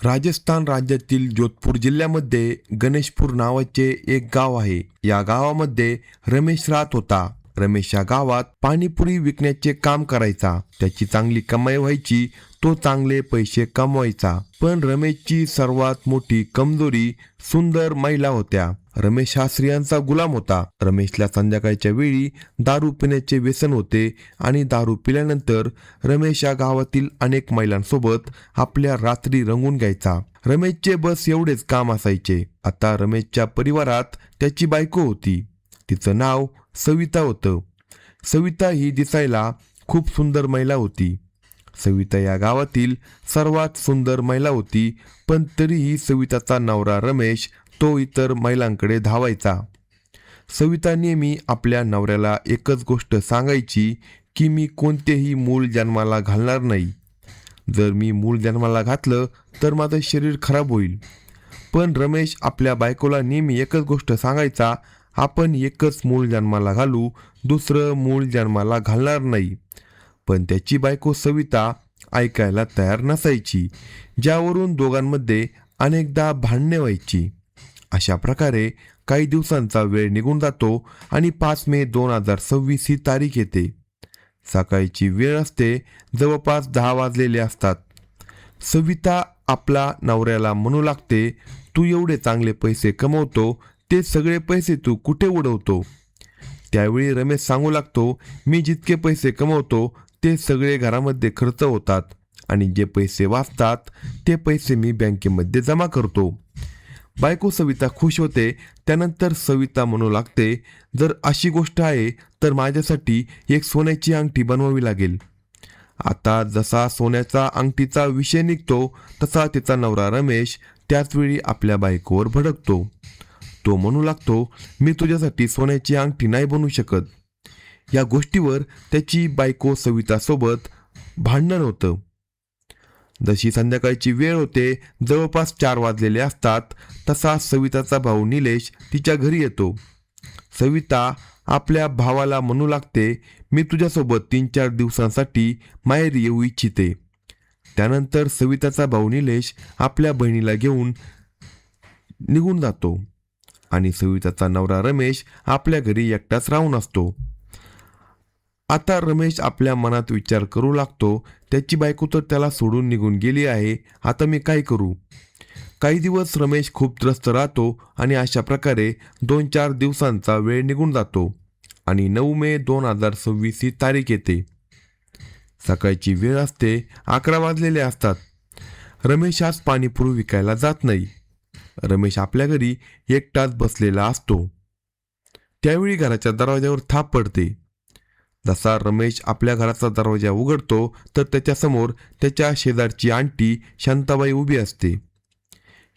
राजस्थान राज्यातील जोधपूर जिल्ह्यामध्ये गणेशपूर नावाचे एक गाव आहे. या गावामध्ये रमेश राहत होता. रमेश या गावात पाणीपुरी विकण्याचे काम करायचा. त्याची चांगली कमाई व्हायची. तो चांगले पैसे कमवायचा. पण रमेशची सर्वात मोठी कमजोरी सुंदर महिला होत्या. रमेश हा स्त्रियांचा गुलाम होता. रमेशला संध्याकाळच्या वेळी दारू पिण्याचे व्यसन होते आणि दारू पिल्यानंतर रमेश या गावातील अनेक महिलांसोबत आपल्या रात्री रंगून घ्यायचा. रमेशचे बस एवढेच काम असायचे. आता रमेशच्या परिवारात त्याची बायको होती. तिचं नाव सविता होतं. सविता ही दिसायला खूप सुंदर महिला होती. सविता या गावातील सर्वात सुंदर महिला होती. पण तरीही सविताचा नवरा रमेश तो इतर महिलांकडे धावायचा. सविता नेहमी आपल्या नवऱ्याला एकच गोष्ट सांगायची की मी कोणतेही मूल जन्माला घालणार नाही. जर मी मूल जन्माला घातलं तर माझं शरीर खराब होईल. पण रमेश आपल्या बायकोला नेहमी एकच गोष्ट सांगायचा, आपण एकच मूल जन्माला घालू, दुसरं मूल जन्माला घालणार नाही. पण त्याची बायको सविता ऐकायला तयार नसायची, ज्यावरून दोघांमध्ये अनेकदा भांडणे व्हायची. अशा प्रकारे काही दिवसांचा वेळ निघून जातो आणि 5 मे 2026 ही तारीख येते. सकाळची वेळ असते. जवळपास 10 वाजलेले असतात. सविता आपला नवऱ्याला म्हणू लागते, तू एवढे चांगले पैसे कमवतो, ते सगळे पैसे तू कुठे उडवतो? त्यावेळी रमेश सांगू लागतो, मी जितके पैसे कमवतो ते सगळे घरामध्ये खर्च होतात आणि जे पैसे वाचतात ते पैसे मी बँकेमध्ये जमा करतो. बायको सविता खुश होते. त्यानंतर सविता म्हणू लागते, जर अशी गोष्ट आहे तर माझ्यासाठी एक सोन्याची अंगठी बनवावी लागेल. आता जसा सोन्याचा अंगठीचा विषय निघतो तसा तिचा नवरा रमेश त्याचवेळी आपल्या बायकोवर भडकतो. तो म्हणू लागतो, मी तुझ्यासाठी सोन्याची अंगठी नाही बनवू शकत. या गोष्टीवर त्याची बायको सवितासोबत भांडण होतं. जशी संध्याकाळची वेळ होते, जवळपास 4 वाजलेले असतात, तसा सविताचा भाऊ निलेश तिच्या घरी येतो. सविता आपल्या भावाला म्हणू लागते, मी तुझ्यासोबत 3-4 दिवसांसाठी माहेरी येऊ इच्छिते. त्यानंतर सविताचा भाऊ निलेश आपल्या बहिणीला घेऊन निघून जातो आणि सविताचा नवरा रमेश आपल्या घरी एकटाच राहून असतो. आता रमेश आपल्या मनात विचार करू लागतो, त्याची बायको तर त्याला सोडून निघून गेली आहे, आता मी काय करू? काही दिवस रमेश खूप त्रस्त राहतो आणि अशा प्रकारे 2-4 दिवसांचा वेळ निघून जातो आणि 9 मे 2026 ही तारीख येते. सकाळची वेळ असते. 11 वाजलेले असतात. रमेश आज पाणीपुरी विकायला जात नाही. रमेश आपल्या घरी एकटाच बसलेला असतो. त्यावेळी घराच्या दरवाज्यावर थाप पडते. जसा रमेश आपल्या घराचा दरवाजा उघडतो तर त्याच्यासमोर त्याच्या शेजारची आंटी शांताबाई उभी असते.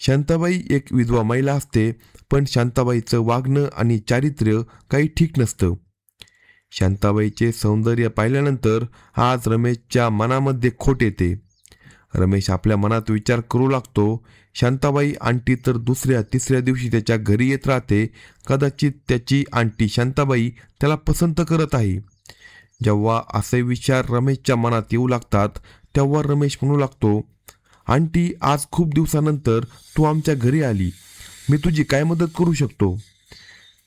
शांताबाई एक विधवा महिला असते, पण शांताबाईचं वागणं आणि चारित्र्य काही ठीक नसतं. शांताबाईचे सौंदर्य पाहिल्यानंतर आज रमेशच्या मनामध्ये खोट येते. रमेश आपल्या मनात विचार करू लागतो, शांताबाई आंटी तर 2-3 दिवशी त्याच्या घरी येत राहते. कदाचित त्याची आंटी शांताबाई त्याला पसंत करत आहे. जेव्हा असे विचार रमेशच्या मनात येऊ लागतात, तेव्हा रमेश म्हणू लागतो, आंटी आज खूप दिवसानंतर तू आमच्या घरी आली, मी तुझी काय मदत करू शकतो?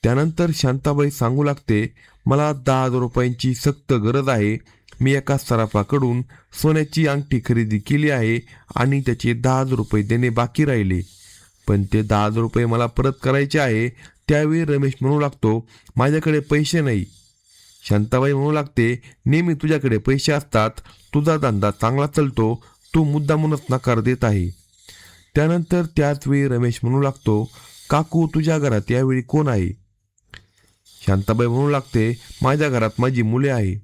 त्यानंतर शांताबाई सांगू लागते, मला 10,000 रुपयांची सक्त गरज आहे. मी एका सराफाकडून सोन्याची अंगठी खरेदी केली आहे आणि त्याचे 10,000 रुपये देणे बाकी राहिले, पण ते 10,000 रुपये मला परत करायचे आहे. त्यावेळी रमेश म्हणू लागतो, माझ्याकडे पैसे नाही. शांताबाई म्हणू लागते, नेहमी तुझ्याकडे पैसे असतात, तुझा धंदा चांगला चालतो, तू मुद्दामूनच नकार देत आहे. त्यानंतर त्याच वेळी रमेश म्हणू लागतो, काकू तुझ्या घरात यावेळी कोण आहे? शांताबाई म्हणू लागते, माझ्या घरात माझी मुले आहे.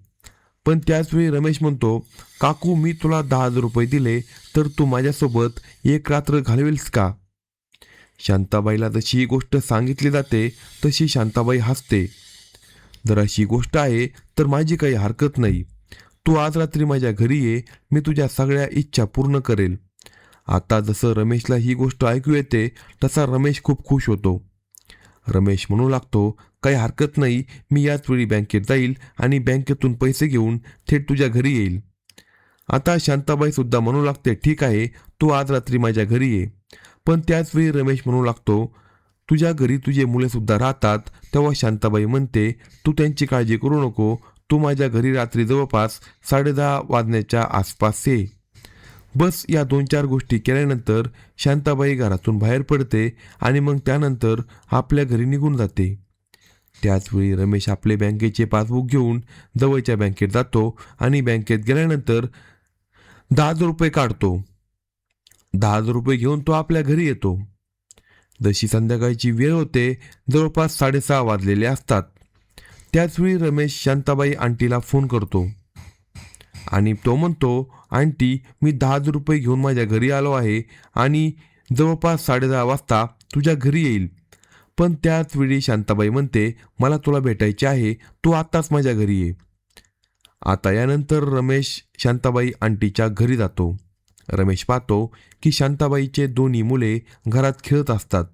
पण त्याचवेळी रमेश म्हणतो, काकू मी तुला 10,000 रुपये दिले तर तू माझ्यासोबत एक रात्र घालवेलस का? शांताबाईला जशी ही गोष्ट सांगितली जाते तशी शांताबाई हसते. जर अशी गोष्ट आहे तर माझी काही हरकत नाही. तू आज रात्री माझ्या घरी ये, मी तुझ्या सगळ्या इच्छा पूर्ण करेल. आता जसं रमेशला ही गोष्ट ऐकू येते तसा रमेश खूप खुश होतो. रमेश म्हणू लागतो, काही हरकत नाही, मी याच वेळी बँकेत जाईल आणि बँकेतून पैसे घेऊन थेट तुझ्या घरी येईल. आता शांताबाई सुद्धा म्हणू लागते, ठीक आहे, तू आज रात्री माझ्या घरी ये. पण त्याच वेळी रमेश म्हणू लागतो, तुझ्या घरी तुझे मुले सुद्धा राहतात. तेव्हा शांताबाई म्हणते, तू त्यांची काळजी करू नको, तू माझ्या घरी रात्री जवळपास 10:30 वाजण्याच्या आसपास ये. बस या 2-4 गोष्टी केल्यानंतर शांताबाई घरातून बाहेर पडते आणि मग त्यानंतर आपल्या घरी निघून जाते. त्याचवेळी रमेश आपले बँकेचे पासबुक घेऊन जवळच्या बँकेत जातो आणि बँकेत गेल्यानंतर 10,000 रुपये काढतो. 10,000 रुपये घेऊन तो आपल्या घरी येतो. जशी संध्याकाळची वेळ होते, जवळपास 6:30 वाजलेले असतात. त्याचवेळी रमेश शांताबाई आंटीला फोन करतो आणि तो म्हणतो, आंटी, मी 10,000 रुपये घेऊन माझ्या घरी आलो आहे आणि जवळपास 10:30 वाजता तुझ्या घरी येईल. पण त्याच वेळी शांताबाई म्हणते, मला तुला भेटायचे आहे, तू आत्ताच माझ्या घरी ये. आता यानंतर रमेश शांताबाई आंटीच्या घरी जातो. रमेश पाहतो की शांताबाईचे दोन्ही मुले घरात खेळत असतात.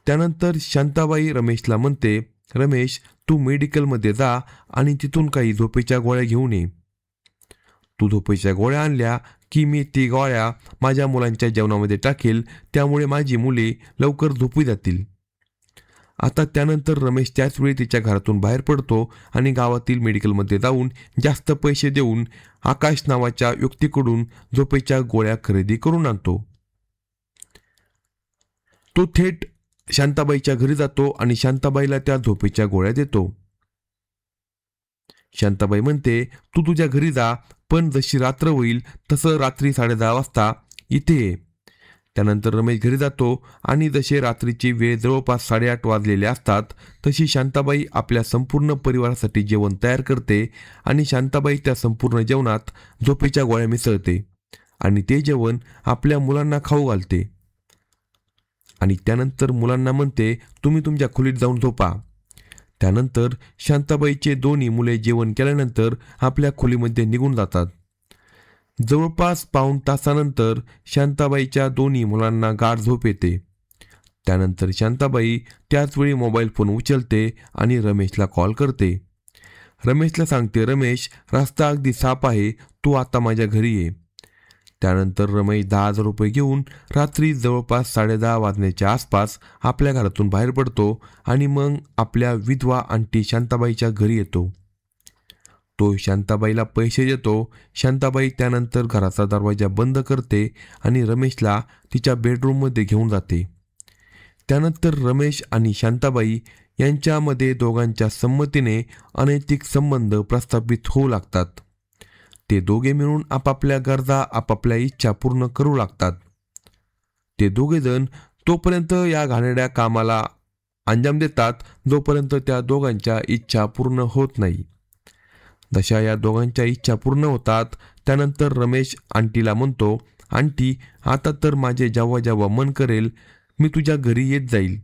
त्यानंतर शांताबाई रमेशला म्हणते, रमेश, तू मेडिकलमध्ये जा आणि तिथून काही झोपेच्या गोळ्या घेऊन ये. तू झोपेच्या गोळ्या आणल्या की मी ती गोळ्या माझ्या मुलांच्या जेवणामध्ये टाकेल, त्यामुळे माझी मुले लवकर झोपी जातील. आता त्यानंतर रमेश त्याचवेळी तिच्या घरातून बाहेर पडतो आणि गावातील मेडिकलमध्ये जाऊन जास्त पैसे देऊन आकाश नावाच्या व्यक्तीकडून झोपेच्या गोळ्या खरेदी करून आणतो. तो थेट शांताबाईच्या घरी जातो आणि शांताबाईला त्या झोपेच्या गोळ्या देतो. शांताबाई म्हणते, तू तुझ्या घरी जा, पण जशी रात्र होईल तसं रात्री 10:30 वाजता इथे ये. त्यानंतर रमेश घरी जातो आणि जसे रात्रीची वेळ जवळपास 8:30 वाजलेले असतात, तशी शांताबाई आपल्या संपूर्ण परिवारासाठी जेवण तयार करते आणि शांताबाई त्या संपूर्ण जेवणात झोपेच्या गोळ्या मिसळते आणि ते जेवण आपल्या मुलांना खाऊ घालते आणि त्यानंतर मुलांना म्हणते, तुम्ही तुमच्या खोलीत जाऊन झोपा. त्यानंतर शांताबाईचे दोन्ही मुले जेवण केल्यानंतर आपल्या खोलीमध्ये निघून जातात. जवळपास पाऊण तासानंतर शांताबाईच्या दोन्ही मुलांना गाढ झोप येते. त्यानंतर शांताबाई त्याचवेळी मोबाईल फोन उचलते आणि रमेशला कॉल करते. रमेशला सांगते, रमेश, रस्ता अगदी साफ आहे, तू आता माझ्या घरी ये. त्यानंतर रमेश 10,000 रुपये घेऊन रात्री जवळपास 10:30 वाजण्याच्या आसपास आपल्या घरातून बाहेर पडतो आणि मग आपल्या विधवा आंटी शांताबाईच्या घरी येतो. तो शांताबाईला पैसे देतो. शांताबाई त्यानंतर घराचा दरवाजा बंद करते आणि रमेशला तिच्या बेडरूममध्ये घेऊन जाते. त्यानंतर रमेश आणि शांताबाई यांच्यामध्ये दोघांच्या संमतीने अनैतिक संबंध प्रस्थापित होऊ लागतात. ते दोघे मिळून आपापल्या गरजा, आपापल्या इच्छा पूर्ण करू लागतात. ते दोघेजण तोपर्यंत या घाणेरड्या कामाला अंजाम देतात जोपर्यंत त्या दोघांच्या इच्छा पूर्ण होत नाही. जशा या दोघांच्या इच्छा पूर्ण होतात, त्यानंतर रमेश आंटीला म्हणतो, आंटी, आता तर माझे जेव्हा जेव्हा मन करेल मी तुझ्या घरी येत जाईल.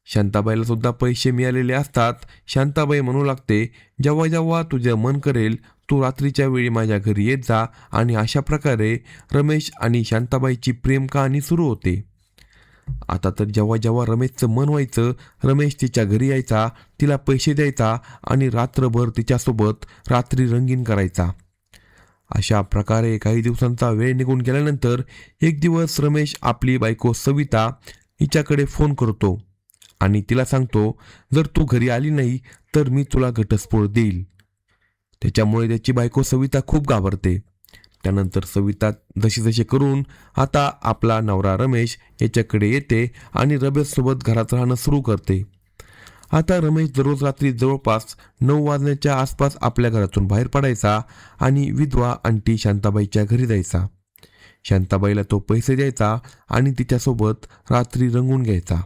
शांताबाईला सुद्धा पैसे मिळालेले असतात. शांताबाई म्हणू लागते, जेव्हा जेव्हा तुझे मन करेल तू रात्रीच्या वेळी माझ्या घरी येत जा. आणि अशा प्रकारे रमेश आणि शांताबाईची प्रेम कहाणी सुरू होते. आता तर जेव्हा जेव्हा रमेशचं मन व्हायचं, रमेश तिच्या घरी यायचा, तिला पैसे द्यायचा आणि रात्रभर तिच्यासोबत रात्री रंगीन करायचा. अशा प्रकारे काही दिवसांचा वेळ निघून गेल्यानंतर एक दिवस रमेश आपली बायको सविता हिच्याकडे फोन करतो आणि तिला सांगतो, जर तू घरी आली नाही तर मी तुला घटस्फोट देईल. त्याच्यामुळे त्याची बायको सविता खूप घाबरते. त्यानंतर सविता जशी जशी करून आता आपला नवरा रमेश याच्याकडे येते आणि रमेशसोबत घरात राहणं सुरू करते. आता रमेश दररोज रात्री जवळपास 9 वाजण्याच्या आसपास आपल्या घरातून बाहेर पडायचा आणि विधवा आंटी शांताबाईच्या घरी जायचा. शांताबाईला तो पैसे द्यायचा आणि तिच्यासोबत रात्री रंगून घ्यायचा.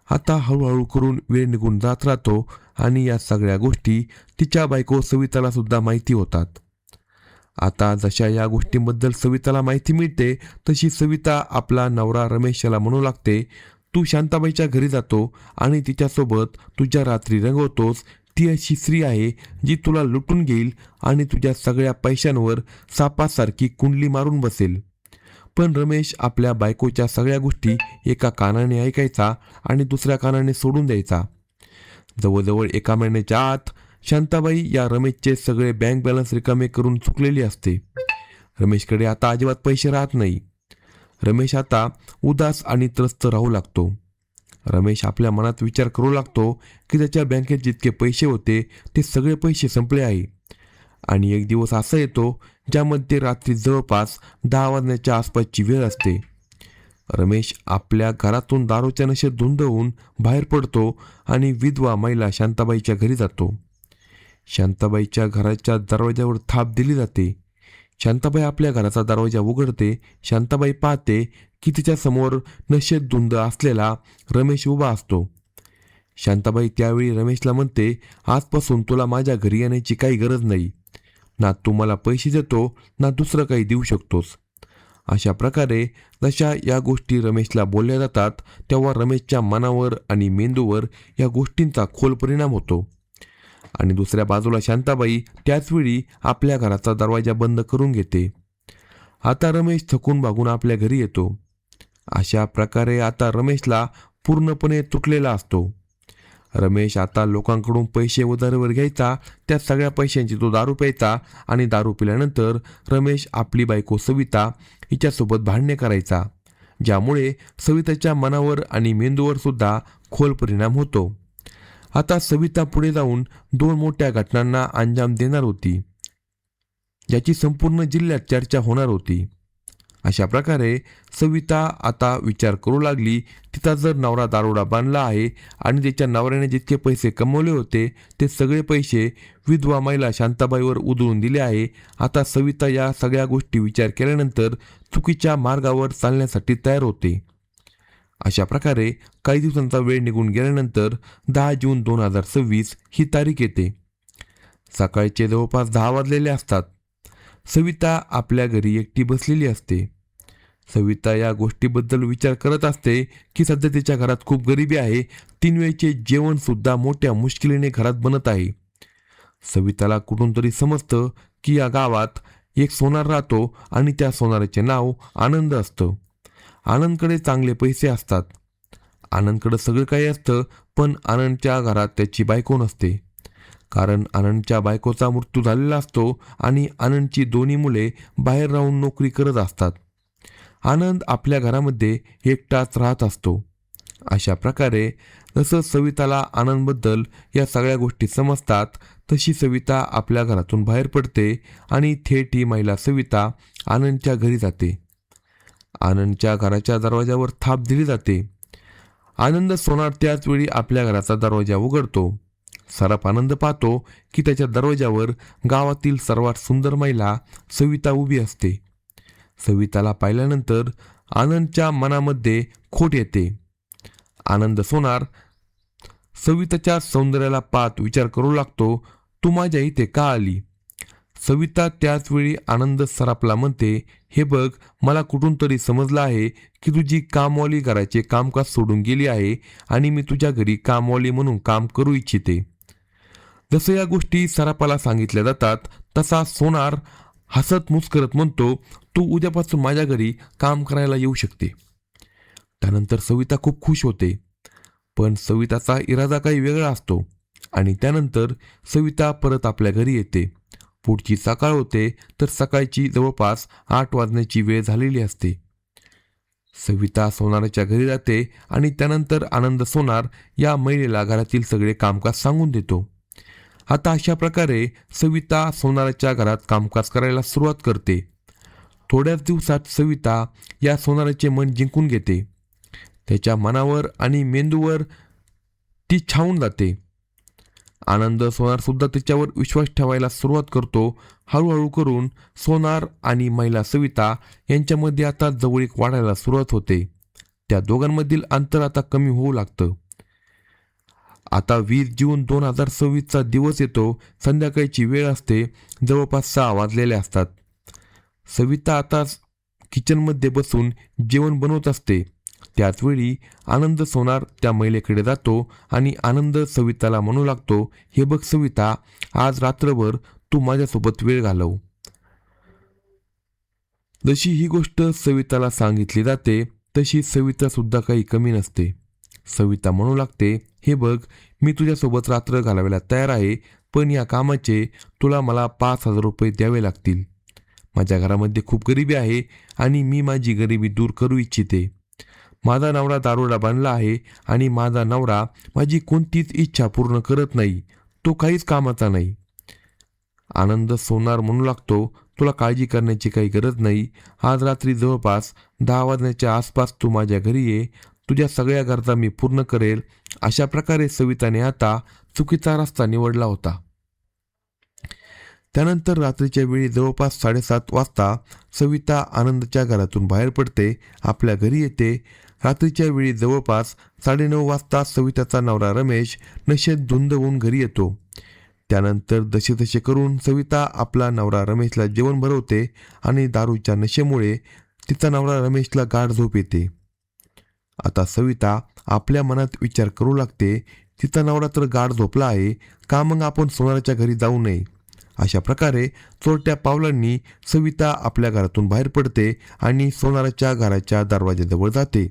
आता हळूहळू करून वेळ निघून जात राहतो आणि या सगळ्या गोष्टी तिच्या बायको सविताला सुद्धा माहिती होतात. आता जशा या गोष्टींबद्दल सविताला माहिती मिळते, तशी सविता आपला नवरा रमेश याला म्हणू लागते, तू शांताबाईच्या घरी जातो आणि तिच्यासोबत तुझ्या रात्री रंगवतोस. ती अशी स्त्री आहे जी तुला लुटून घेईल आणि तुझ्या सगळ्या पैशांवर सापासारखी कुंडली मारून बसेल. पण रमेश आपल्या बायकोच्या सगळ्या गोष्टी एका कानाने ऐकायचा आणि दुसऱ्या कानाने सोडून द्यायचा. जवळजवळ 1 महिन्याच्या आत शांताबाई या रमेशचे सगळे बँक बॅलन्स रिकामे करून चुकलेली असते. रमेशकडे आता अजिबात पैसे राहत नाही. रमेश आता उदास आणि त्रस्त राहू लागतो. रमेश आपल्या मनात विचार करू लागतो की त्याच्या बँकेत जितके पैसे होते ते सगळे पैसे संपले आहे. आणि एक दिवस असा येतो ज्यामध्ये रात्री जवळपास 10 वाजण्याच्या आसपासची वेळ असते. रमेश आपल्या घरातून दारूच्या नशेत धुंद होऊन बाहेर पडतो आणि विधवा महिला शांताबाईच्या घरी जातो. शांताबाईच्या घराच्या दरवाज्यावर थाप दिली जाते. शांताबाई आपल्या घराचा दरवाजा उघडते. शांताबाई पाहते की तिच्या समोर नशेत धुंद असलेला रमेश उभा असतो. शांताबाई त्यावेळी रमेशला म्हणते, आजपासून तुला माझ्या घरी येण्याची काही गरज नाही. ना तू मला पैसे देतो ना दुसरं काही देऊ शकतोस. अशा प्रकारे जशा या गोष्टी रमेशला बोलल्या जातात तेव्हा रमेशच्या मनावर आणि मेंदूवर या गोष्टींचा खोल परिणाम होतो. आणि दुसऱ्या बाजूला शांताबाई त्याचवेळी आपल्या घराचा दरवाजा बंद करून घेते. आता रमेश थकून भागून आपल्या घरी येतो. अशा प्रकारे आता रमेशला पूर्णपणे तुटलेला असतो. रमेश आता लोकांकडून पैसे उधारीवर घ्यायचा. त्या सगळ्या पैशांची तो दारू प्यायचा आणि दारू पिल्यानंतर रमेश आपली बायको सविता हिच्यासोबत भांडणे करायचा, ज्यामुळे सविताच्या मनावर आणि मेंदूवर सुद्धा खोल परिणाम होतो. आता सविता पुढे जाऊन 2 मोठ्या घटनांना अंजाम देणार होती, ज्याची संपूर्ण जिल्ह्यात चर्चा होणार होती. अशा प्रकारे सविता आता विचार करू लागली, तिचा जर नवरा दारोडा बांधला आहे आणि तिच्या नवऱ्याने जितके पैसे कमवले होते ते सगळे पैसे विधवा महिला शांताबाईवर उधळून दिले आहे. आता सविता या सगळ्या गोष्टी विचार केल्यानंतर चुकीच्या मार्गावर चालण्यासाठी तयार होते. अशा प्रकारे काही दिवसांचा वेळ निघून गेल्यानंतर 10 जून 2026 ही तारीख येते. सकाळचे जवळपास 10 वाजलेले असतात. सविता आपल्या घरी एकटी बसलेली असते. सविता या गोष्टीबद्दल विचार करत असते की सध्या तिच्या घरात खूप गरिबी आहे. 3 वेळचे जेवण सुद्धा मोठ्या मुश्किलीने घरात बनत आहे. सविताला कुठून तरी समजतं की या गावात एक सोनार राहतो आणि त्या सोनाराचे नाव आनंद असतं. आनंदकडे चांगले पैसे असतात. आनंदकडे सगळं काही असतं, पण आनंदच्या घरात त्याची बायको नसते. कारण आनंदच्या बायकोचा मृत्यू झालेला असतो आणि आनंदची 2 मुले बाहेर राहून नोकरी करत असतात. आनंद आपल्या घरामध्ये एकटाच राहत असतो. अशा प्रकारे जसं सविताला आनंदबद्दल या सगळ्या गोष्टी समजतात तशी सविता आपल्या घरातून बाहेर पडते आणि थेट ही महिला सविता आनंदच्या घरी जाते. आनंदच्या घराच्या दरवाजावर थाप दिली जाते. आनंद सोनार त्याच वेळी आपल्या घराचा दरवाजा उघडतो. सराफ आनंद पाहतो की त्याच्या दरवाजावर गावातील सर्वात सुंदर महिला सविता उभी असते. सविताला पाहिल्यानंतर आनंदच्या मनामध्ये खोट येते. आनंद सोनार सविताच्या सौंदर्याला पाहत विचार करू लागतो, तू माझ्या इथे का आली? सविता त्याच वेळी आनंद सराफला म्हणते, हे बघ, मला कुठून तरी समजलं आहे की तुझी कामवाली घराचे कामकाज सोडून गेली आहे आणि मी तुझ्या घरी कामवाली म्हणून काम करू इच्छिते. जसं या गोष्टी सराफाला सांगितल्या जातात तसा सोनार हसत मुस्करत म्हणतो, तू उद्यापासून माझ्या घरी काम करायला येऊ शकते. त्यानंतर सविता खूप खुश होते. पण सविताचा इरादा काही वेगळा असतो आणि त्यानंतर सविता परत आपल्या घरी येते. पुढची सकाळ होते तर सकाळची जवळपास 8 वाजण्याची वेळ झालेली असते. सविता सोनाराच्या घरी जाते आणि त्यानंतर आनंद सोनार या महिलेला घरातील सगळे कामकाज सांगून देतो. आता अशा प्रकारे सविता सोनाराच्या घरात कामकाज करायला सुरुवात करते. थोड्याच दिवसात सविता या सोनाराचे मन जिंकून घेते. त्याच्या मनावर आणि मेंदूवर ती छावून जाते. आनंद सोनार सुद्धा तिच्यावर विश्वास ठेवायला सुरुवात करतो. हळूहळू करून सोनार आणि महिला सविता यांच्यामध्ये आता जवळीक वाढायला सुरुवात होते. त्या दोघांमधील अंतर आता कमी होऊ लागतं. आता 20 जून 2026चा दिवस येतो. संध्याकाळची वेळ असते. जवळपास 6 वाजलेले असतात. सविता आता किचनमध्ये बसून जेवण बनवत असते. त्याचवेळी आनंद सोनार त्या महिलेकडे जातो आणि आनंद सविताला म्हणू लागतो, हे बघ सविता, आज रात्रभर तू माझ्यासोबत वेळ घालव. जशी ही गोष्ट सविताला सांगितली जाते तशी सविता सुद्धा काही कमी नसते. सविता म्हणू लागते, हे बघ, मी तुझ्यासोबत रात्र घालवायला तयार आहे. पण या कामाचे तुला मला 5,000 रुपये द्यावे लागतील. माझ्या घरामध्ये खूप गरिबी आहे आणि मी माझी गरिबी दूर करू इच्छिते. माझा नवरा दारोडा बनला आहे आणि माझा नवरा माझी कोणतीच इच्छा पूर्ण करत नाही. तो काहीच कामाचा नाही. आनंद सोनार म्हणू लागतो, तुला काळजी करण्याची काही गरज नाही. आज रात्री जवळपास 10 वाजण्याच्या आसपास तू माझ्या घरी ये. तुझ्या सगळ्या गरजा मी पूर्ण करेल. अशा प्रकारे सविताने आता चुकीचा रस्ता निवडला होता. त्यानंतर रात्रीच्या वेळी जवळपास 7:30 वाजता सविता आनंदच्या घरातून बाहेर पडते, आपल्या घरी येते. रात्रीच्या वेळी जवळपास 9:30 वाजता सविताचा नवरा रमेश नशेत धुंद होऊन घरी येतो. त्यानंतर जसे करून सविता आपला नवरा रमेशला जेवण भरवते आणि दारूच्या नशेमुळे तिचा नवरा रमेशला गाढ झोप येते. आता सविता आपल्या मनात विचार करू लागते, तिचा नवरा तर गाढ झोपला आहे, का मग आपण सोनाराच्या घरी जाऊ नये. अशा प्रकारे चोरट्या पावलांनी सविता आपल्या घरातून बाहेर पडते आणि सोनाराच्या घराच्या दरवाजाजवळ जाते.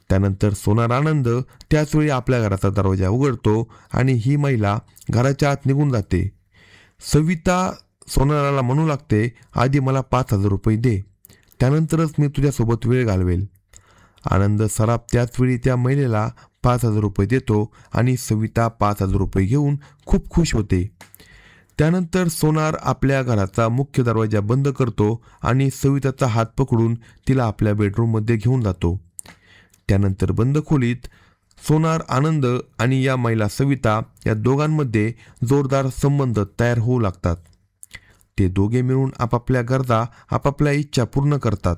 त्यानंतर सोनार आनंद त्याचवेळी आपल्या घराचा दरवाजा उघडतो आणि ही महिला घराच्या आत निघून जाते. सविता सोनाराला म्हणू लागते, आधी मला 5,000 रुपये दे, त्यानंतरच मी तुझ्यासोबत वेळ घालवेल. आनंद सराफ त्याचवेळी त्या महिलेला 5,000 रुपये देतो आणि सविता 5,000 रुपये घेऊन खूप खुश होते. त्यानंतर सोनार आपल्या घराचा मुख्य दरवाजा बंद करतो आणि सविताचा हात पकडून तिला आपल्या बेडरूममध्ये घेऊन जातो. त्यानंतर बंद खोलीत सोनार आनंद आणि या महिला सविता या दोघांमध्ये जोरदार संबंध तयार होऊ लागतात. ते दोघे मिळून आपापल्या गरजा, आपापल्या इच्छा पूर्ण करतात.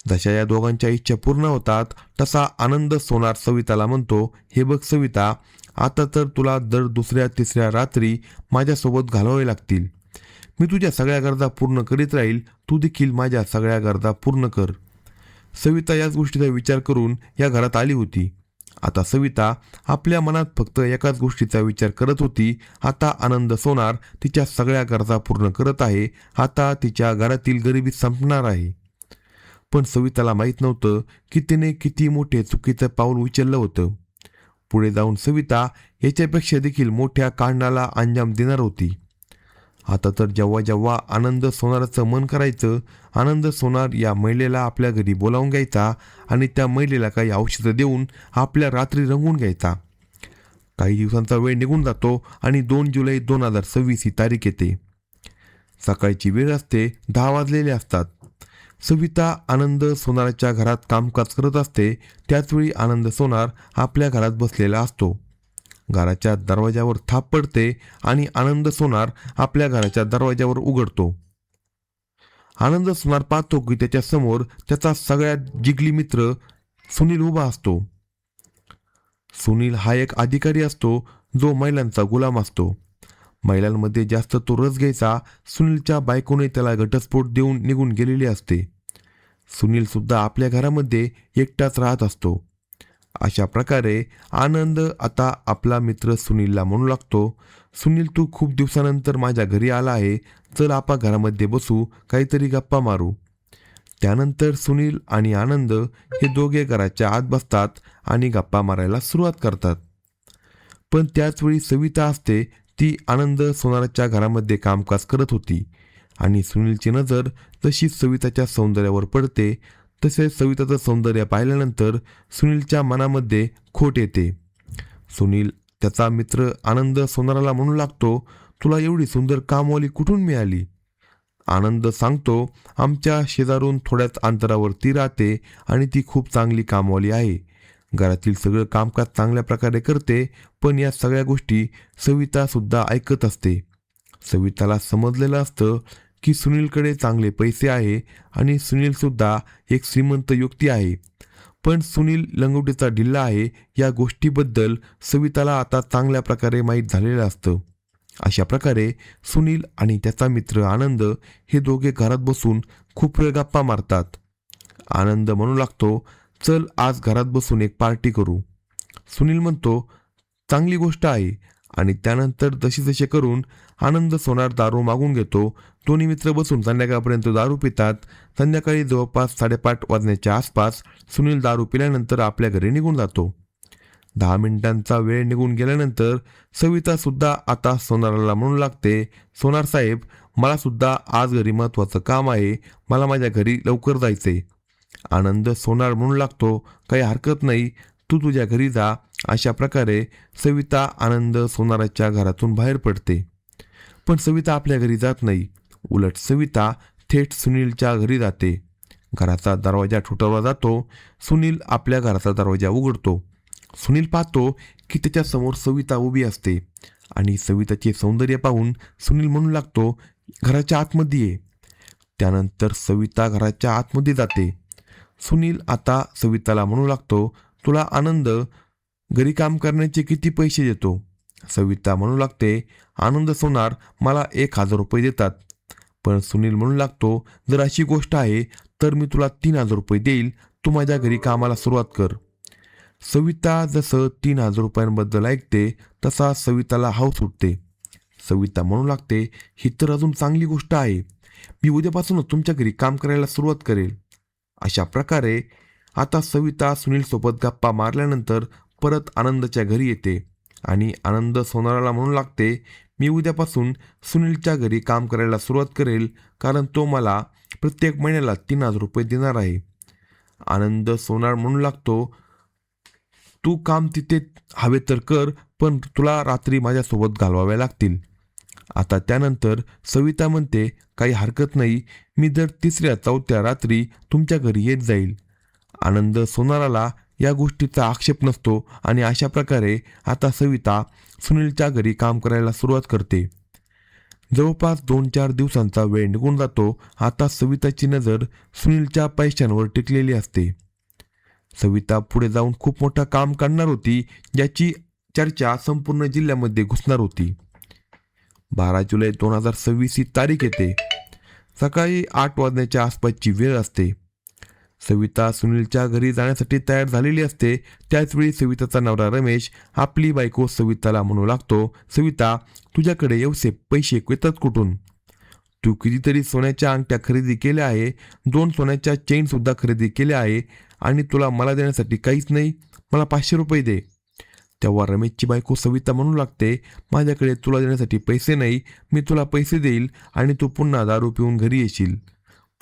जशा या दोघांच्या इच्छा पूर्ण होतात तसा आनंद सोनार सविताला म्हणतो, हे बघ सविता, आता तर तुला दर दुसऱ्या तिसऱ्या रात्री माझ्यासोबत घालवावे लागतील. मी तुझ्या सगळ्या गरजा पूर्ण करीत राहील, तू देखील माझ्या सगळ्या गरजा पूर्ण कर. सविता याच गोष्टीचा विचार करून या घरात आली होती. आता सविता आपल्या मनात फक्त एकाच गोष्टीचा विचार करत होती, आता आनंद सोनार तिच्या सगळ्या गरजा पूर्ण करत आहे, आता तिच्या घरातील गरिबी संपणार आहे. पण सविताला माहीत नव्हतं की तिने किती मोठे चुकीचं पाऊल उचललं होतं. पुढे जाऊन सविता याच्यापेक्षा देखील मोठ्या कांडाला अंजाम देणार होती. आता तर जेव्हा जेव्हा आनंद सोनाराचं मन करायचं, आनंद सोनार या महिलेला आपल्या घरी बोलावून घ्यायचा आणि त्या महिलेला काही औषधं देऊन आपल्या रात्री रंगवून घ्यायचा. काही दिवसांचा वेळ निघून जातो आणि 2 जुलै 2026 ही तारीख येते. सकाळची वेळ असते, 10 वाजलेले असतात. सविता आनंद सोनाराच्या घरात कामकाज करत असते. त्याचवेळी आनंद सोनार आपल्या घरात बसलेला असतो. घराच्या दरवाजावर थाप पडते आणि आनंद सोनार आपल्या घराच्या दरवाजावर उघडतो. आनंद सोनार पाहतो की त्याच्या समोर त्याचा सगळ्यात जिगरी मित्र सुनील उभा असतो. सुनील हा एक अधिकारी असतो जो महिलांचा गुलाम असतो. महिलांमध्ये जास्त तो रस घ्यायचा. सुनीलच्या बायकोने त्याला घटस्फोट देऊन निघून गेलेली असते. सुनील सुद्धा आपल्या घरामध्ये एकटाच राहत असतो. अशा प्रकारे आनंद आता आपला मित्र सुनीलला म्हणू लागतो, सुनील, तू खूप दिवसानंतर माझ्या घरी आला आहे, चल आपण घरामध्ये बसू, काहीतरी गप्पा मारू. त्यानंतर सुनील आणि आनंद हे दोघे घराच्या आत बसतात आणि गप्पा मारायला सुरुवात करतात. पण त्याचवेळी सविता असते, ती आनंद सोनाराच्या घरामध्ये कामकाज करत होती आणि सुनीलची नजर जशी सविताच्या सौंदर्यावर पडते तसे सविताचं सौंदर्य पाहिल्यानंतर सुनीलच्या मनामध्ये खोट येते. सुनील त्याचा मित्र आनंद सोनाराला म्हणू लागतो, तुला एवढी सुंदर कामवाली कुठून मिळाली? आनंद सांगतो, आमच्या शेजारून थोड्याच अंतरावर ती राहते आणि ती खूप चांगली कामवाली आहे. घरातील सगळं कामकाज चांगल्या प्रकारे करते. पण या सगळ्या गोष्टी सविता सुद्धा ऐकत असते. सविताला समजलेलं असतं की सुनीलकडे चांगले पैसे आहे आणि सुनील सुद्धा एक श्रीमंत व्यक्ती आहे. पण सुनील लंगोटीचा ढिल्ला आहे या गोष्टीबद्दल सविताला आता चांगल्या प्रकारे माहीत झालेलं असतं. अशा प्रकारे सुनील आणि त्याचा मित्र आनंद हे दोघे घरात बसून खूप वेळ गप्पा मारतात. आनंद म्हणू लागतो, चल आज घरात बसून एक पार्टी करू. सुनील म्हणतो, चांगली गोष्ट आहे. आणि त्यानंतर जसे करून आनंद सोनार दारू मागून घेतो. दोन्ही मित्र बसून संध्याकाळपर्यंत दारू पितात. संध्याकाळी जवळपास 5:30 वाजण्याच्या आसपास सुनील दारू पिल्यानंतर आपल्या घरी निघून जातो. 10 मिनिटांचा वेळ निघून गेल्यानंतर सविता सुद्धा आता सोनाराला म्हणू लागते, सोनार साहेब, मला सुद्धा आज घरी महत्वाचं काम आहे, मला माझ्या घरी लवकर जायचंय. आनंद सोनार म्हणू लागतो, काही हरकत नाही, तू तुझ्या घरी जा. अशा प्रकारे सविता आनंद सोनाराच्या घरातून बाहेर पडते. पण सविता आपल्या घरी जात नाही. उलट सविता थेट सुनीलच्या घरी जाते. घराचा दरवाजा ठोठावला जातो. सुनील आपल्या घराचा दरवाजा उघडतो. सुनील पाहतो की त्याच्यासमोर सविता उभी असते आणि सविताचे सौंदर्य पाहून सुनील म्हणू लागतो, घराच्या आतमध्ये ये. त्यानंतर सविता घराच्या आतमध्ये जाते. सुनील आता सविताला म्हणू लागतो, तुला आनंद घरी काम करण्याचे किती पैसे देतो? सविता म्हणू लागते, आनंद सोनार मला 1,000 रुपये देतात. पण सुनील म्हणू लागतो, जर अशी गोष्ट आहे तर मी तुला 3,000 रुपये देईल, तू माझ्या घरी कामाला सुरुवात कर. सविता जसं 3,000 रुपयांबद्दल ऐकते तसा सविताला हाव सुटते. सविता म्हणू लागते, ही तर अजून चांगली गोष्ट आहे, मी उद्यापासूनच तुमच्या घरी काम करायला सुरुवात करेल. अशा प्रकारे आता सविता सुनीलसोबत गप्पा मारल्यानंतर परत आनंदच्या घरी येते आणि आनंद सोनाराला म्हणू लागते, मी उद्यापासून सुनीलच्या घरी काम करायला सुरुवात करेल, कारण तो मला प्रत्येक महिन्याला 3,000 रुपये देणार आहे. आनंद सोनार म्हणू लागतो, तू काम तिथे हवे तर कर, पण तुला रात्री माझ्यासोबत घालवाव्या लागतील. आता त्यानंतर सविता म्हणते, काही हरकत नाही, मी दर 3ऱ्या-4थ्या रात्री तुमच्या घरी येत जाईल. आनंद सोनाराला या गोष्टीचा आक्षेप नसतो आणि अशा प्रकारे आता सविता सुनीलच्या घरी काम करायला सुरुवात करते. जवळपास 2-4 दिवसांचा वेळ निघून जातो. आता सविताची नजर सुनीलच्या पैशांवर टिकलेली असते. सविता पुढे जाऊन खूप मोठं काम करणार होती, ज्याची चर्चा संपूर्ण जिल्ह्यामध्ये घुसणार होती. 12 जुलै 2026 ही तारीख येते. सकाळी 8 वाजण्याच्या आसपासची वेळ असते. सविता सुनीलच्या घरी जाण्यासाठी तयार झालेली असते. त्याचवेळी सविताचा नवरा रमेश आपली बायको सविताला म्हणू लागतो, सविता, तुझ्याकडे एवढे पैसे येतात कुठून? तू कितीतरी सोन्याच्या अंगठ्या खरेदी केल्या आहे, 2 सोन्याच्या चेन सुद्धा खरेदी केल्या आहे आणि तुला मला देण्यासाठी काहीच नाही, मला 500 रुपये दे. तेव्हा रमेशची बायको सविता म्हणू लागते, माझ्याकडे तुला देण्यासाठी पैसे नाही, मी तुला पैसे देईल आणि तू पुन्हा दारू पिऊन घरी येशील,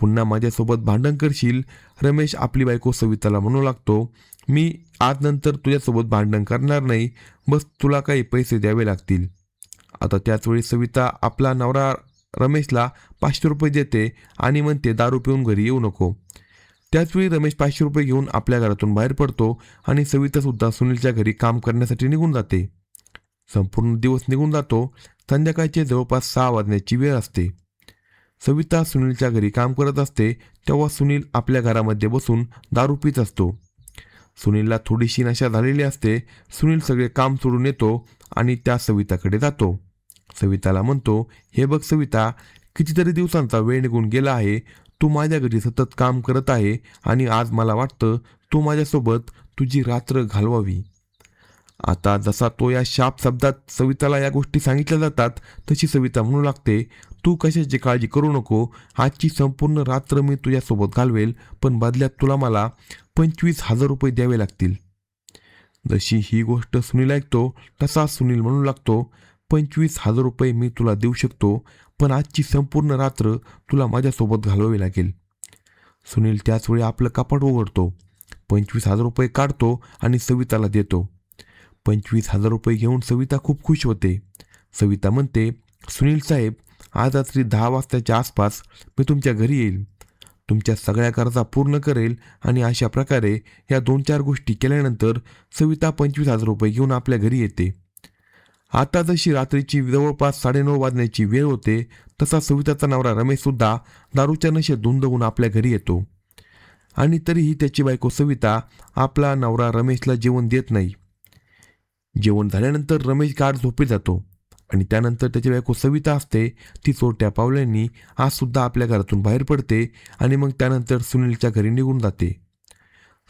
पुन्हा माझ्यासोबत भांडण करशील. रमेश आपली बायको सविताला म्हणू लागतो, मी आज नंतर तुझ्यासोबत भांडण करणार नाही, बस तुला काही पैसे द्यावे लागतील. आता त्याचवेळी सविता आपला नवरा रमेशला 500 रुपये देते आणि म्हणते, दारू पिऊन घरी येऊ नको. त्याचवेळी रमेश 500 रुपये घेऊन आपल्या घरातून बाहेर पडतो आणि सवितासुद्धा सुनीलच्या घरी काम करण्यासाठी निघून जाते. संपूर्ण दिवस निघून जातो. संध्याकाळचे जवळपास 6 वाजण्याची वेळ असते. सविता सुनीलच्या घरी काम करत असते तेव्हा सुनील आपल्या घरामध्ये बसून दारू पित असतो. सुनीलला थोडीशी नशा झालेली असते. सुनील सगळे काम सोडून येतो आणि त्या सविताकडे जातो. सविताला म्हणतो, हे बघ सविता, कितीतरी दिवसांचा वेळ निघून गेला आहे, तू माझ्या घरी सतत काम करत आहे आणि आज मला वाटतं तू माझ्यासोबत तुझी रात्र घालवावी. आता जसा तो या शाप शब्दात सविताला या गोष्टी सांगितल्या जातात तशी सविता म्हणू लागते, तू कशाची काळजी करू नको, आजची संपूर्ण रात्र मी तुझ्यासोबत घालवेल, पण बदल्यात तुला मला 25,000 रुपये द्यावे लागतील. जशी ही गोष्ट सुनील ऐकतो तसा सुनील म्हणू लागतो, 25,000 रुपये मी तुला देऊ शकतो, पण आजची संपूर्ण रात्र तुला माझ्यासोबत घालवावी लागेल. सुनील त्याचवेळी आपलं कपाट उघडतो, 25,000 रुपये काढतो आणि सविताला देतो. 25,000 रुपये घेऊन सविता खूप खुश होते. सविता म्हणते, सुनील साहेब, आज रात्री 10 वाजताच्या आसपास मी तुमच्या घरी येईल, तुमच्या सगळ्या गरजा पूर्ण करेल. आणि अशा प्रकारे या 2-4 गोष्टी केल्यानंतर सविता 25,000 रुपये घेऊन आपल्या घरी येते. आता जशी रात्रीची जवळपास 9:30 वाजण्याची वेळ होते तसा सविताचा नवरा रमेश सुद्धा दारूच्या नशेत धुंद होऊन आपल्या घरी येतो आणि तरीही त्याची बायको सविता आपला नवरा रमेशला जेवण देत नाही. जेवण झाल्यानंतर रमेश गाढ झोपी जातो आणि त्यानंतर त्याची बायको सविता असते ती चोरट्या पावलांनी आज सुद्धा आपल्या घरातून बाहेर पडते आणि मग त्यानंतर सुनीलच्या घरी निघून जाते.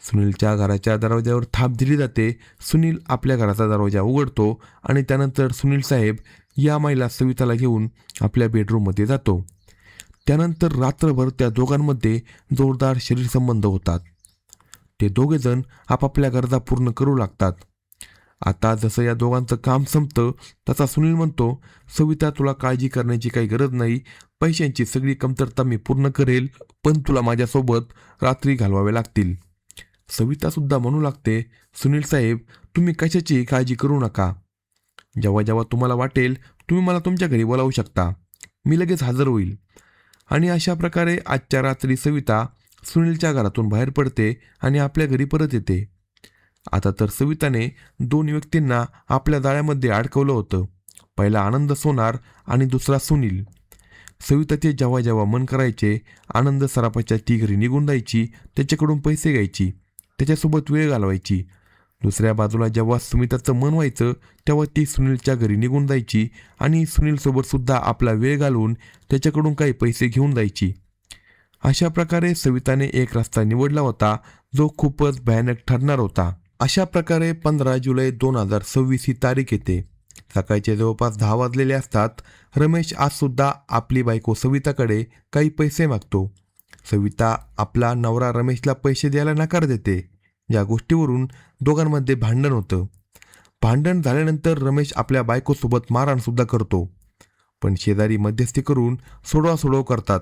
सुनीलच्या घराच्या दरवाज्यावर थाप दिली जाते. सुनील आपल्या घराचा दरवाजा उघडतो आणि त्यानंतर सुनील साहेब या महिला सविताला घेऊन आपल्या बेडरूममध्ये जातो. त्यानंतर रात्रभर त्या दोघांमध्ये जोरदार शरीर संबंध होतात. ते दोघेजण आपापल्या गरजा पूर्ण करू लागतात. आता जसं या दोघांचं काम संपतं तसा सुनील म्हणतो, सविता तुला काळजी करण्याची काही गरज नाही, पैशांची सगळी कमतरता मी पूर्ण करेल, पण तुला माझ्यासोबत रात्री घालवावे लागतील. सविता सुद्धा म्हणू लागते, सुनील साहेब तुम्ही कशाची काळजी करू नका. जेव्हा जेव्हा तुम्हाला वाटेल तुम्ही मला तुमच्या घरी बोलावू शकता, मी लगेच हजर होईल. आणि अशा प्रकारे आजच्या रात्री सविता सुनीलच्या घरातून बाहेर पडते आणि आपल्या घरी परत येते. आता तर सविताने दोन व्यक्तींना आपल्या जाळ्यामध्ये अडकवलं होतं. पहिला आनंद सोनार आणि दुसरा सुनील. सविताचे जेव्हा जेव्हा मन करायचे आनंद सराफाच्या ती घरी निघून जायची, त्याच्याकडून पैसे घ्यायची, त्याच्यासोबत वेळ घालवायची. दुसऱ्या बाजूला जेव्हा सुमिताचं मन व्हायचं तेव्हा ती सुनीलच्या घरी निघून जायची आणि सुनीलसोबत सुद्धा आपला वेळ घालवून त्याच्याकडून काही पैसे घेऊन जायची. अशा प्रकारे सविताने एक रस्ता निवडला होता जो खूपच भयानक ठरणार होता. अशा प्रकारे 15 जुलै 2026 ही तारीख येते. सकाळचे जवळपास 10 वाजलेले असतात. रमेश आज सुद्धा आपली बायको सविताकडे काही पैसे मागतो. सविता आपला नवरा रमेशला पैसे द्यायला नकार देते. या गोष्टीवरून दोघांमध्ये भांडण होतं. भांडण झाल्यानंतर रमेश आपल्या बायकोसोबत मारहाण सुद्धा करतो, पण शेजारी मध्यस्थी करून सोडवासोडव करतात.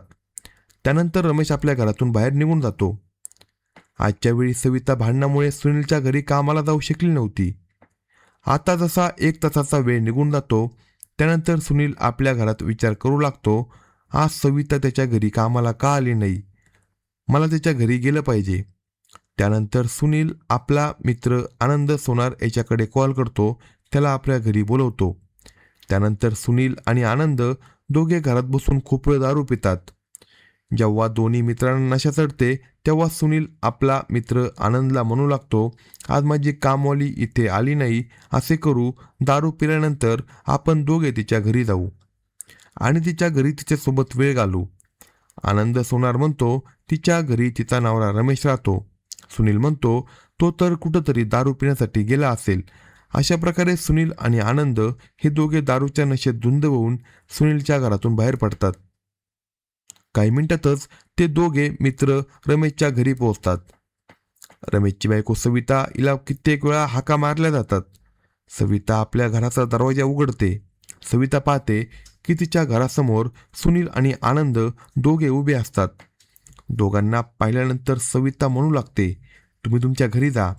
त्यानंतर रमेश आपल्या घरातून बाहेर निघून जातो. आजच्या वेळी सविता भांडणामुळे सुनीलच्या घरी कामाला जाऊ शकली नव्हती. आता जसा 1 तासाचा वेळ निघून जातो त्यानंतर सुनील आपल्या घरात विचार करू लागतो, आज सविता त्याच्या घरी कामाला का आली नाही, मला त्याच्या घरी गेलं पाहिजे. त्यानंतर सुनील आपला मित्र आनंद सोनार याच्याकडे कॉल करतो, त्याला आपल्या घरी बोलवतो. त्यानंतर सुनील आणि आनंद दोघे घरात बसून खूप वेळ दारू पितात. जेव्हा दोन्ही मित्रांना नशा चढते तेव्हा सुनील आपला मित्र आनंदला म्हणू लागतो, आज माझी कामवाली इथे आली नाही, असे करू, दारू पिल्यानंतर आपण दोघे तिच्या घरी जाऊ आणि तिच्या घरी तिच्यासोबत वेळ घालू. आनंद सोनार म्हणतो, तिच्या घरी तिचा नवरा रमेश राहतो. सुनील म्हणतो, तो तर कुठंतरी दारू पिण्यासाठी गेला असेल. अशा प्रकारे सुनील आणि आनंद हे दोघे दारूच्या नशेत धुंद होऊन सुनीलच्या घरातून बाहेर पडतात. काही मिनिटातच ते दोघे मित्र रमेशच्या घरी पोहोचतात. रमेशची बायको सविता हिला कित्येक वेळा हाका मारल्या जातात. सविता आपल्या घराचा दरवाजा उघडते. सविता पाहते की तिच्या घरासमोर सुनील आणि आनंद दोघे उभे असतात. दोघांना पाहिल्यानंतर सविता म्हणू लागते, तुम्ही तुमच्या घरी जा,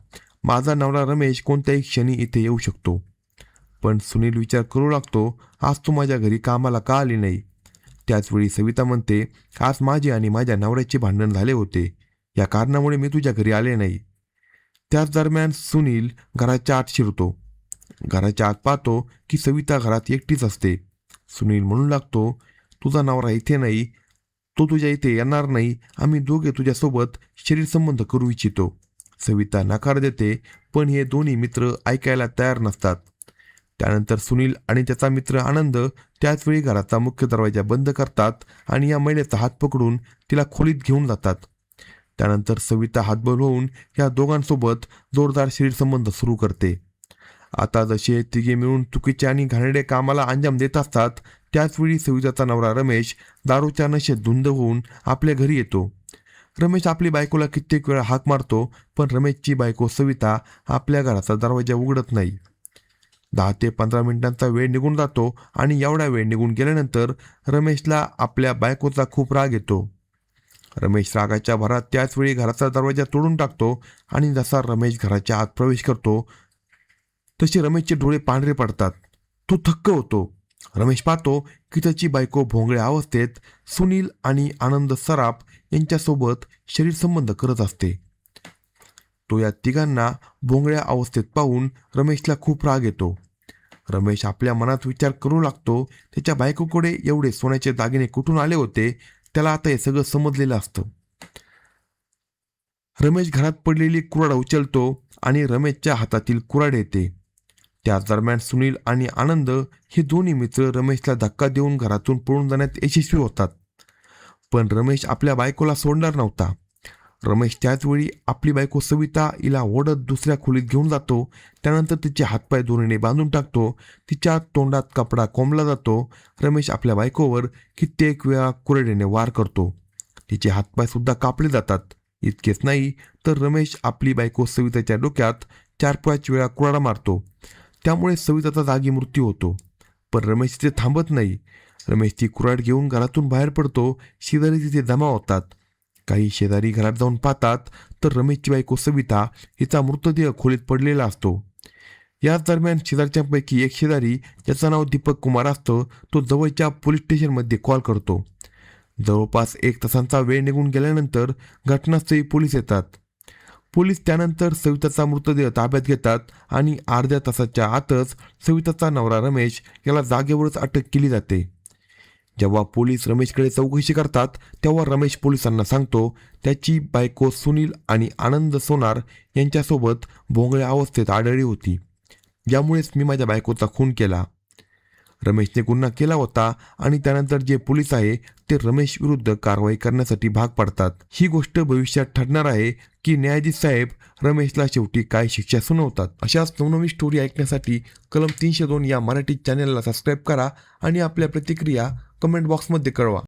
माझा नवरा रमेश कोणत्याही क्षणी इथे येऊ शकतो. पण सुनील विचार करू लागतो, आज तू माझ्या घरी कामाला का आली नाही. त्याचवेळी सविता म्हणते, आज माझे आणि माझ्या नवऱ्याचे भांडण झाले होते, या कारणामुळे मी तुझ्या घरी आले नाही. त्याच दरम्यान सुनील घराच्या आत शिरतो. घराच्या आत पाहतो की सविता घरात एकटीच असते. सुनील म्हणू लागतो, तुझा नवरा इथे नाही, तो तुझ्या इथे येणार नाही, आम्ही दोघे तुझ्यासोबत शरीर संबंध करू इच्छितो. सविता नकार देते, पण हे दोन्ही मित्र ऐकायला तयार नसतात. त्यानंतर सुनील आणि त्याचा मित्र आनंद त्याचवेळी घराचा मुख्य दरवाजा बंद करतात आणि या महिलेचा हात पकडून तिला खोलीत घेऊन जातात. त्यानंतर सविता हातबल होऊन या दोघांसोबत जोरदार शरीर संबंध सुरू करते. आता जसे तिघे मिळून चुकीचे आणि घाणेरडे कामाला अंजाम देत असतात त्याचवेळी सविताचा नवरा रमेश दारूच्या नशेत धुंद होऊन आपल्या घरी येतो. रमेश आपली बायकोला कित्येक वेळा हाक मारतो, पण रमेशची बायको सविता आपल्या घराचा दरवाजा उघडत नाही. 10 ते 15 मिनिटांचा वेळ निघून जातो आणि एवढा वेळ निघून गेल्यानंतर रमेशला आपल्या बायकोचा खूप राग येतो. रमेश रागाच्या भरात त्याचवेळी घराचा दरवाजा तोडून टाकतो आणि जसा रमेश घराच्या आत प्रवेश करतो तसे रमेशचे डोळे पांढरे पडतात. तो थक्क होतो. रमेश पाहतो की त्याची बायको भोंगळ्या अवस्थेत सुनील आणि आनंद सराफ यांच्यासोबत शरीर संबंध करत असते. तो या तिघांना भोंगळ्या अवस्थेत पाहून रमेशला खूप राग येतो. रमेश आपल्या मनात विचार करू लागतो, त्याच्या बायकोकडे एवढे सोन्याचे दागिने कुठून आले होते, त्याला आता हे सगळं समजलेलं असतं. रमेश घरात पडलेली कुऱ्हाड उचलतो आणि रमेशच्या हातातील कुऱ्हाड येते. त्याच दरम्यान सुनील आणि आनंद हे दोन्ही मित्र रमेशला धक्का देऊन घरातून पळून जाण्यात यशस्वी होतात. पण रमेश आपल्या बायकोला सोडणार नव्हता. रमेश त्याचवेळी आपली बायको सविता हिला ओढत दुसऱ्या खोलीत घेऊन जातो. त्यानंतर तिचे हातपाय दोरीने बांधून टाकतो. तिच्या तोंडात कपडा कोंबला जातो. रमेश आपल्या बायकोवर कित्येक वेळा कुऱ्हाडीने वार करतो. तिचे हातपाय सुद्धा कापले जातात. इतकेच नाही तर रमेश आपली बायको सविताच्या डोक्यात 4-5 वेळा कुऱ्हाड मारतो. त्यामुळे सविताचा जागी मृत्यू होतो. पण रमेश तिथे थांबत नाही. रमेश ती कुऱ्हाड घेऊन घरातून बाहेर पडतो. शेजारी तिथे जमा होतात. काही शेजारी घरात जाऊन पाहतात तर रमेशची बायको सविता हिचा मृतदेह खोलीत पडलेला असतो. याच दरम्यान शेजारच्यांपैकी एक शेजारी, ज्याचं नाव दीपक कुमार असतं, तो जवळच्या पोलीस स्टेशनमध्ये कॉल करतो. जवळपास 1 तासांचा वेळ निघून गेल्यानंतर घटनास्थळी पोलीस येतात. पोलीस त्यानंतर सविताचा मृतदेह ताब्यात घेतात आणि अर्ध्या तासाच्या आतच सविताचा नवरा रमेश याला जागेवरच अटक केली जाते. जेव्हा पोलीस रमेशकडे चौकशी करतात तेव्हा रमेश पोलिसांना सांगतो त्याची बायको सुनील आणि आनंद सोनार यांच्यासोबत भोंगळ्या अवस्थेत आढळली होती. यामुळेच मी माझ्या बायकोचा खून केला. रमेशने गुन्हा केला होता आणि त्यानंतर जे पोलीस आहे ते रमेश विरुद्ध कारवाई करण्यासाठी भाग पडतात. ही गोष्ट भविष्यात ठरणार आहे की न्यायाधीश साहेब रमेशला शेवटी काय शिक्षा सुनावतात. अशाच नवनवीन स्टोरी ऐकण्यासाठी कलम 302 या मराठी चॅनलला सबस्क्राईब करा आणि आपल्या प्रतिक्रिया कमेंट बॉक्समध्ये कळवा.